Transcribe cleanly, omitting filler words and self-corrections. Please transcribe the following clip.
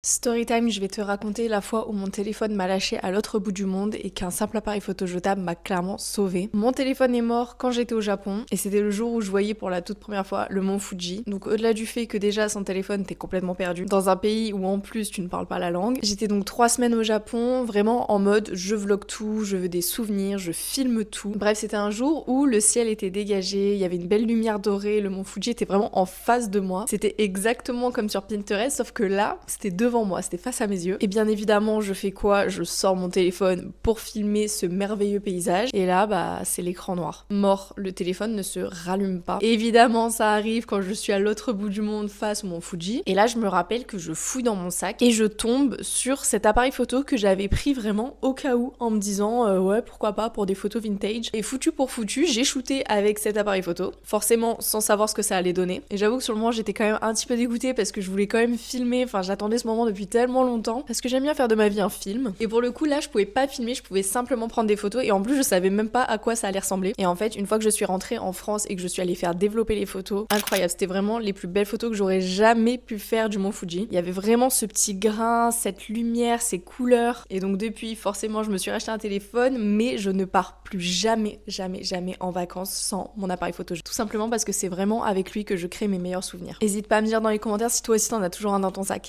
Storytime, je vais te raconter la fois où mon téléphone m'a lâché à l'autre bout du monde et qu'un simple appareil photo jetable m'a clairement sauvée. Mon téléphone est mort quand j'étais au Japon et c'était le jour où je voyais pour la toute première fois le mont Fuji. Donc au-delà du fait que déjà sans téléphone t'es complètement perdu dans un pays où en plus tu ne parles pas la langue. J'étais donc 3 semaines au Japon, vraiment en mode je vlog tout, je veux des souvenirs, je filme tout. Bref, c'était un jour où le ciel était dégagé, il y avait une belle lumière dorée, le mont Fuji était vraiment en face de moi. C'était exactement comme sur Pinterest, sauf que là, c'était devant moi, c'était face à mes yeux. Et bien évidemment, je fais quoi? Je sors mon téléphone pour filmer ce merveilleux paysage. Et là, c'est l'écran noir. Mort, le téléphone ne se rallume pas. Évidemment, ça arrive quand je suis à l'autre bout du monde face au mont Fuji. Et là, je me rappelle que je fouille dans mon sac et je tombe sur cet appareil photo que j'avais pris vraiment au cas où en me disant ouais, pourquoi pas pour des photos vintage. Et foutu pour foutu, j'ai shooté avec cet appareil photo, forcément sans savoir ce que ça allait donner. Et j'avoue que sur le moment, j'étais quand même un petit peu dégoûtée parce que je voulais quand même filmer, enfin j'attendais ce moment depuis tellement longtemps parce que j'aime bien faire de ma vie un film. Et pour le coup là je pouvais pas filmer, je pouvais simplement prendre des photos et en plus je savais même pas à quoi ça allait ressembler. Et en fait une fois que je suis rentrée en France et que je suis allée faire développer les photos, incroyable, c'était vraiment les plus belles photos que j'aurais jamais pu faire du mont Fuji. Il y avait vraiment ce petit grain, cette lumière, ces couleurs. Et donc depuis forcément je me suis racheté un téléphone, mais je ne pars plus jamais en vacances sans mon appareil photo. Tout simplement parce que c'est vraiment avec lui que je crée mes meilleurs souvenirs. N'hésite pas à me dire dans les commentaires si toi aussi t'en as toujours un dans ton sac.